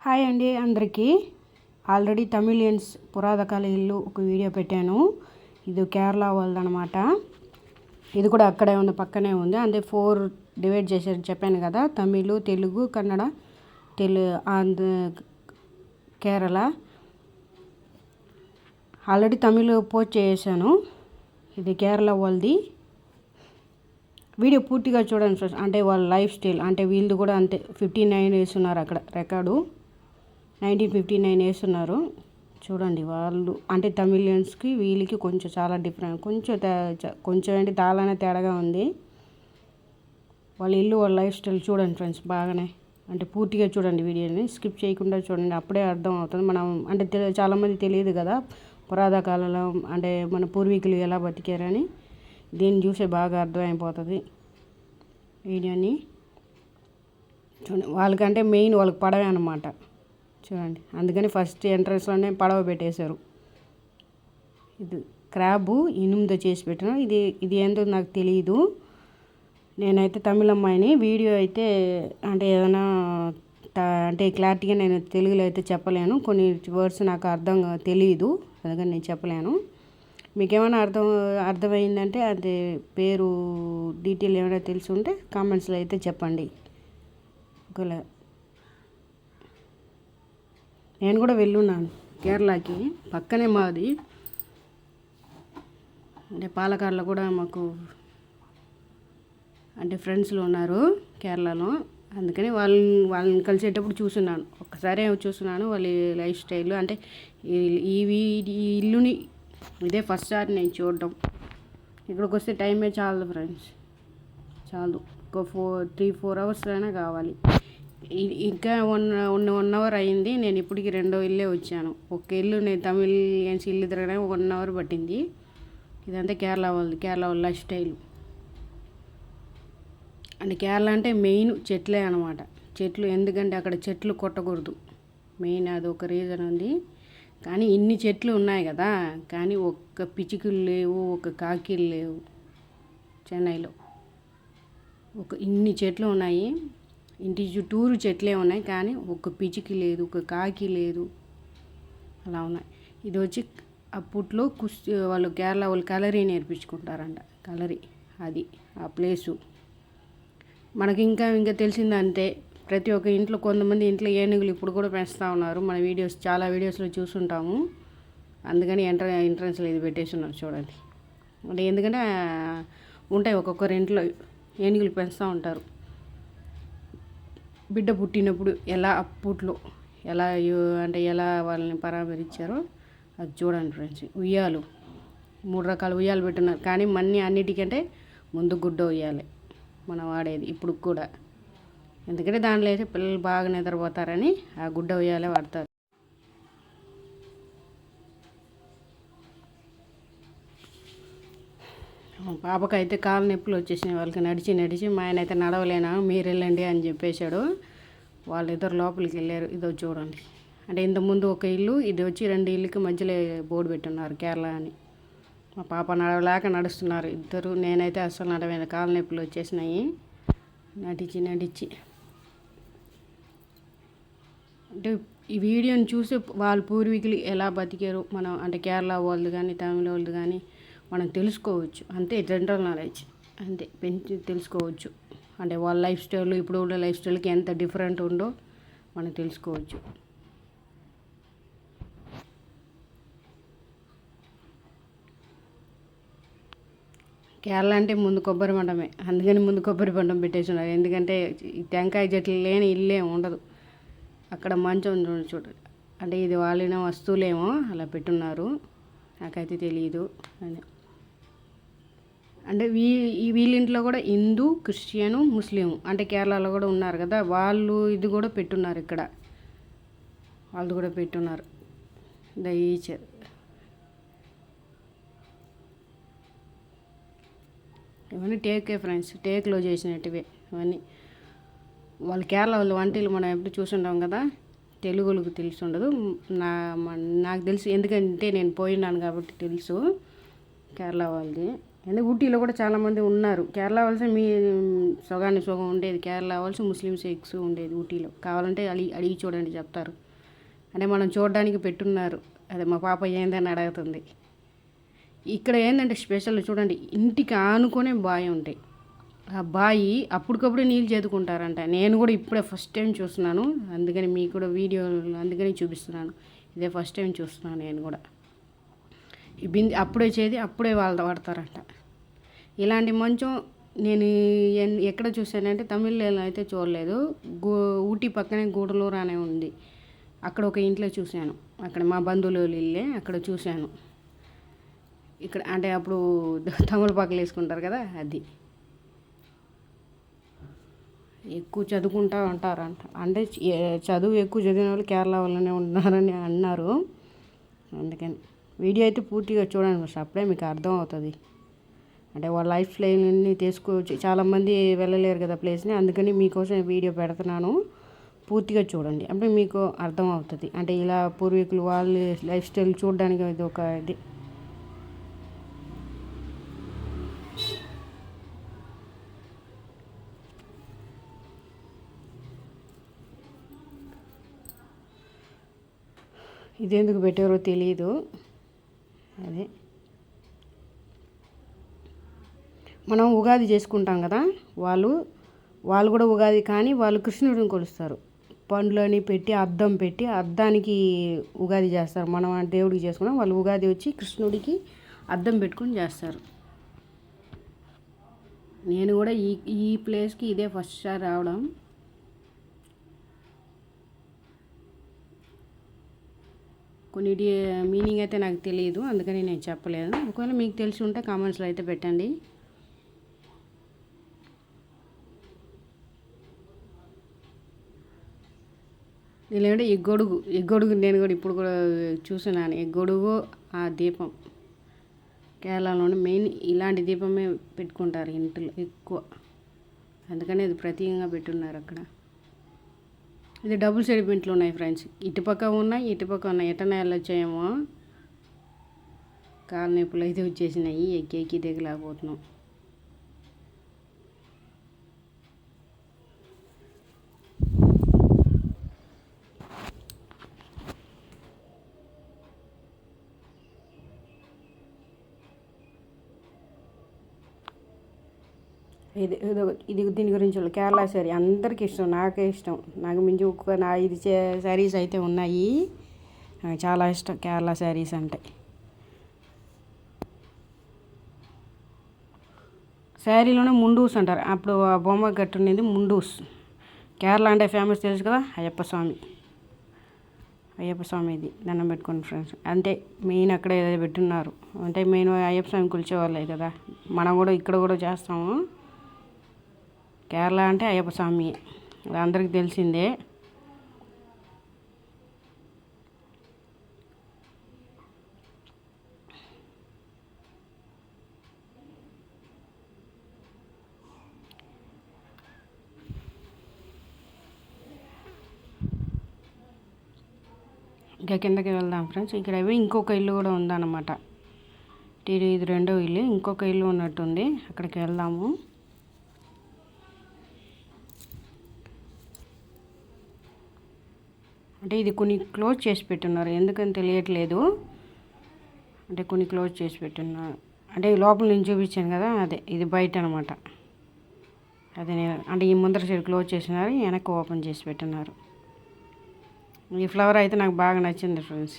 Hi అండి అందరికీ. Already Tamilians పురాతకాల ఇల్లు ఒక వీడియో పెట్టాను. ఇది కేరళ వాళ్ళదనమాట. ఇది కూడా అక్కడే ఉంది, పక్కనే ఉంది. అంటే 4 డివైడ్ చేశారు చెప్పాను కదా. తమిళ్, తెలుగు, కన్నడ, ఆంధ్ర, కేరళ. ఆల్రెడీ తమిళ్ పోస్ట్ చేశాను. ఇది కేరళ వాళ్ళది. వీడియో పూర్తిగా చూడండి ఫ్రెండ్స్. అంటే వాళ్ళ లైఫ్ స్టైల్, అంటే వీళ్ళది కూడా అంతే. 59 వేస్తున్నారు అక్కడ రికార్డు. 1959 వేస్తున్నారు. చూడండి వాళ్ళు అంటే తమిళియన్స్కి వీళ్ళకి కొంచెం చాలా డిఫరెంట్, కొంచెం అంటే చాలానే తేడాగా ఉంది. వాళ్ళ ఇల్లు, వాళ్ళ లైఫ్ స్టైల్ చూడండి ఫ్రెండ్స్. బాగానే అంటే పూర్తిగా చూడండి, వీడియోని స్కిప్ చేయకుండా చూడండి. అప్పుడే అర్థం అవుతుంది. మనం అంటే చాలామంది తెలియదు కదా పురాతన కాలంలో అంటే మన పూర్వీకులు ఎలా బతికారని. దీన్ని చూసే బాగా అర్థమైపోతుంది వీడియోని చూడండి. వాళ్ళకంటే మెయిన్ వాళ్ళకి పడవే అన్నమాట. చూడండి, అందుకని ఫస్ట్ ఎంట్రన్స్లోనే పడవ పెట్టేశారు. ఇది క్రాబు ఇనుముతో చేసి పెట్టిన. ఇది ఏంటో నాకు తెలియదు. నేనైతే తమిళ అమ్మాయిని. వీడియో అయితే అంటే ఏదైనా అంటే క్లారిటీగా నేను తెలుగులో అయితే చెప్పలేను. కొన్ని వర్డ్స్ నాకు తెలియదు, అందుకని నేను చెప్పలేను. మీకు ఏమైనా అర్థమైందంటే అది పేరు డీటెయిల్ ఏమైనా తెలిసి ఉంటే కామెంట్స్లో అయితే చెప్పండి. ఒకవేళ నేను కూడా వెళ్ళున్నాను కేరళకి, పక్కనే మాది. అంటే పాలకాడులో కూడా మాకు అంటే ఫ్రెండ్స్లు ఉన్నారు కేరళలో. అందుకని వాళ్ళని కలిసేటప్పుడు చూస్తున్నాను, ఒక్కసారి చూస్తున్నాను వాళ్ళ లైఫ్ స్టైల్. అంటే ఈ ఇల్లుని ఇదే ఫస్ట్ సారి నేను చూడడం. ఇక్కడికి వస్తే టైమే చాలదు ఫ్రెండ్స్, చాలు. ఒక 3-4 అవర్స్ అయినా కావాలి. ఇంకా 1 అవర్ అయింది. నేను ఇప్పటికి 2వ ఇల్లే వచ్చాను. ఒక ఇల్లు నేను తమిళియన్స్ ఇల్లు తిరగడానికి 1 అవర్ పట్టింది. ఇదంతా కేరళ వాళ్ళ లైఫ్ స్టైల్. అంటే కేరళ అంటే మెయిన్ చెట్లే అనమాట. చెట్లు, ఎందుకంటే అక్కడ చెట్లు కొట్టకూడదు, మెయిన్ అది ఒక రీజన్ ఉంది. కానీ ఇన్ని చెట్లు ఉన్నాయి కదా, కానీ ఒక్క పిచ్చుకలు లేవు, ఒక కాకిలు లేవు. చెన్నైలో ఇన్ని చెట్లు ఉన్నాయి. ఇంటి చుట్టూరు చెట్లే ఉన్నాయి, కానీ ఒక పిచ్చికి లేదు, ఒక కాకి లేదు, అలా ఉన్నాయి. ఇది వచ్చి అప్పట్లో వాళ్ళు కేరళ వాళ్ళు కలరీ నేర్పించుకుంటారంట. కలరీ అది ఆ ప్లేసు. మనకి ఇంకా తెలిసిందంటే ప్రతి ఒక్క ఇంట్లో, కొంతమంది ఇంట్లో ఏనుగులు ఇప్పుడు కూడా పెంచుతూ ఉన్నారు. మన చాలా వీడియోస్లో చూసుంటాము. అందుకని ఎంట్రన్స్లో ఇది పెట్టేసి ఉన్నారు చూడండి. అంటే ఎందుకంటే ఉంటాయి ఒక్కొక్కరి ఇంట్లో ఏనుగులు పెంచుతూ ఉంటారు. బిడ్డ పుట్టినప్పుడు అప్పట్లో ఎలా వాళ్ళని పరామరించారో అది చూడండి ఫ్రెండ్స్. ఉయ్యాలు 3 రకాల ఉయ్యాలు పెట్టున్నారు. కానీ అన్నిటికంటే ముందు గుడ్డ ఉయ్యాలి మనం వాడేది ఇప్పుడు కూడా. ఎందుకంటే దాంట్లో అయితే పిల్లలు బాగా నిద్రపోతారని ఆ గుడ్డ ఉయ్యాలే వాడతారు. పాపకైతే కాళ్ళ నొప్పులు వచ్చేసినాయి వాళ్ళకి. నడిచి మా ఆయన అయితే నడవలేనా, మీరు వెళ్ళండి అని చెప్పేశాడు. వాళ్ళిద్దరు లోపలికి వెళ్ళారు. ఇదో చూడండి. అంటే ఇంతకుముందు ఒక ఇల్లు, ఇది వచ్చి 2 ఇళ్ళకి మధ్యలో బోర్డు పెట్టున్నారు కేరళ అని. మా పాప నడవలేక నడుస్తున్నారు ఇద్దరు. నేనైతే అస్సలు నడవలేదు, కాళ్ళ నొప్పులు వచ్చేసినాయి నడిచి. అంటే ఈ వీడియోని చూసి వాళ్ళ పూర్వీకులు ఎలా బతికారు మనం, అంటే కేరళ వాళ్ళు కానీ తమిళ వాళ్ళు కానీ మనం తెలుసుకోవచ్చు. అంతే, జనరల్ నాలెడ్జ్ అంతే తెలుసుకోవచ్చు. అంటే వాళ్ళ లైఫ్ స్టైల్ ఇప్పుడు ఉండే లైఫ్ స్టైల్కి ఎంత డిఫరెంట్ ఉందో మనం తెలుసుకోవచ్చు. కేరళ అంటే ముందు కొబ్బరి బండమే, అందుకని ముందు కొబ్బరి బండం పెట్టేస్తున్నారు. ఎందుకంటే టెంకాయ చెట్లు లేని ఇల్లే ఉండదు. అక్కడ మంచం చూడండి. అంటే ఇది వాళ్ళ వస్తువులేమో అలా పెట్టున్నారు, నాకైతే తెలియదు. అంటే వీళ్ళింట్లో కూడా హిందూ, క్రిస్టియను, ముస్లిం అంటే కేరళలో కూడా ఉన్నారు కదా, వాళ్ళు ఇది కూడా పెట్టున్నారు ఇక్కడ. వాళ్ళు కూడా పెట్టున్నారు ఈచర్. ఇవన్నీ టేకే ఫ్రెండ్స్, టేక్లో చేసినట్టువే ఇవన్నీ. వాళ్ళు కేరళ వాళ్ళు వంటలు మనం ఎప్పుడు చూసుంటాం కదా, తెలుగులకు తెలిసి ఉండదు. నాకు తెలుసు, ఎందుకంటే నేను పోయినాను కాబట్టి తెలుసు కేరళ వాళ్ళది. అంటే ఊటీలో కూడా చాలామంది ఉన్నారు. కేరళ వలస మీ సగానికి సగం ఉండేది. కేరళ వలస ముస్లిమ్స్ ఎక్కువ ఉండేది ఊటీలో. కావాలంటే అడిగి చూడండి చెప్తారు. అంటే మనం చూడడానికి పెట్టున్నారు. అదే మా పాప ఏందని అడుగుతుంది. ఇక్కడ ఏంటంటే స్పెషల్ చూడండి, ఇంటికి ఆనుకొనే బావి ఉంటాయి. ఆ బావి అప్పటికప్పుడు నీళ్ళు చేదుకుంటారంట. నేను కూడా ఇప్పుడే ఫస్ట్ టైం చూస్తున్నాను. అందుకని మీకు కూడా వీడియో అందుకని చూపిస్తున్నాను. ఇదే ఫస్ట్ టైం చూస్తున్నాను నేను కూడా. ఈ బింది అప్పుడే చేది అప్పుడే వాళ్ళు వాడతారంట. ఇలాంటి మంచం నేను ఎక్కడ చూశానంటే తమిళనాడులో అయితే చూడలేదు. ఊటీ పక్కనే గూడలూరు అనే ఉంది. అక్కడ ఒక ఇంట్లో చూశాను. అక్కడ మా బంధువులు ఇల్లే అక్కడ చూశాను. ఇక్కడ అంటే అప్పుడు తమలపాకులు వేసుకుంటారు కదా, అది ఎక్కువ చదువుకుంటా ఉంటారంట. అంటే చదువు ఎక్కువ చదివిన వాళ్ళు కేరళ వాళ్ళనే ఉన్నారని అన్నారు. అందుకని వీడియో అయితే పూర్తిగా చూడండి ఫస్ట్, అప్పుడే మీకు అర్థం అవుతుంది. అంటే వాళ్ళ లైఫ్ స్టైల్ని తీసుకోవచ్చు. చాలామంది వెళ్ళలేరు కదా ప్లేస్ని, అందుకని మీకోసం వీడియో పెడుతున్నాను. పూర్తిగా చూడండి, అంటే మీకు అర్థం అవుతుంది. అంటే ఇలా పూర్వీకులు వాళ్ళ లైఫ్ స్టైల్ చూడడానికి ఇది ఒక ఇది. ఇది ఎందుకు పెట్టారో తెలియదు. అదే మనం ఉగాది చేసుకుంటాం కదా, వాళ్ళు కూడా ఉగాది కానీ వాళ్ళు కృష్ణుడిని కొలుస్తారు. పండ్లని పెట్టి అద్దం పెట్టి అద్దానికి ఉగాది చేస్తారు. మనం దేవుడికి చేసుకున్నాం, వాళ్ళు ఉగాది వచ్చి కృష్ణుడికి అద్దం పెట్టుకొని చేస్తారు. నేను కూడా ఈ ప్లేస్కి ఇదే ఫస్ట్ సారి రావడం. కొన్ని మీనింగ్ అయితే నాకు తెలియదు, అందుకని నేను చెప్పలేదు. ఒకవేళ మీకు తెలిసి ఉంటే కామెంట్స్లో అయితే పెట్టండి. ఎందుకంటే ఈ గొడుగు నేను కూడా ఇప్పుడు కూడా చూస్తున్నాను. ఈ గొడుగు ఆ దీపం కేరళలోనే మెయిన్ ఇలాంటి దీపమే పెట్టుకుంటారు ఇంట్లో ఎక్కువ. అందుకని ఇది ప్రత్యేకంగా పెట్టున్నారు అక్కడ. ఇది డబుల్ సైడ్ పెయింట్లు ఉన్నాయి ఫ్రెండ్స్. ఇటుపక్క ఉన్నాయి. ఎటన్నా వెళ్ళొచ్చాయేమో. కాళ్ళ నొప్పులు అయితే వచ్చేసినాయి, ఎక్కి దిగలేకపోతున్నాం. ఇది దీని గురించి కేరళ శారీ అందరికీ ఇష్టం, నాకే ఇష్టం. నాకు మించి ఒక్క 5 శారీస్ అయితే ఉన్నాయి. చాలా ఇష్టం కేరళ శారీస్ అంటే. శారీలోనే ముండూస్ అంటారు. అప్పుడు ఆ బొమ్మ కట్టునేది ముండూస్. కేరళ అంటే ఫేమస్ తెలుసు కదా, అయ్యప్ప స్వామి ఇది దండం పెట్టుకోండి ఫ్రెండ్స్. అంటే మెయిన్ అక్కడ ఏదో పెట్టున్నారు. అంటే మెయిన్ అయ్యప్ప స్వామి కొలిచేవాళ్ళే కదా, మనం కూడా ఇక్కడ కూడా చేస్తాము. కేరళ అంటే అయ్యప్ప స్వామి, అది అందరికీ తెలిసిందే. ఇంకా కిందకి వెళ్దాం ఫ్రెండ్స్. ఇక్కడ ఇంకొక ఇల్లు కూడా ఉందన్నమాట. ఇది రెండో ఇల్లు, ఇంకొక ఇల్లు ఉన్నట్టుంది. అక్కడికి వెళ్దాము. అంటే ఇది కొన్ని క్లోజ్ చేసి పెట్టున్నారు, ఎందుకని తెలియట్లేదు. అంటే కొన్ని క్లోజ్ చేసి పెట్టున్నారు. అంటే లోపల నేను చూపించాను కదా, అదే ఇది బయట అనమాట. అదే అంటే ఈ ముందర సైడ్ క్లోజ్ చేసినారు, వెనక్కి ఓపెన్ చేసి పెట్టున్నారు. ఈ ఫ్లవర్ అయితే నాకు బాగా నచ్చింది ఫ్రెండ్స్.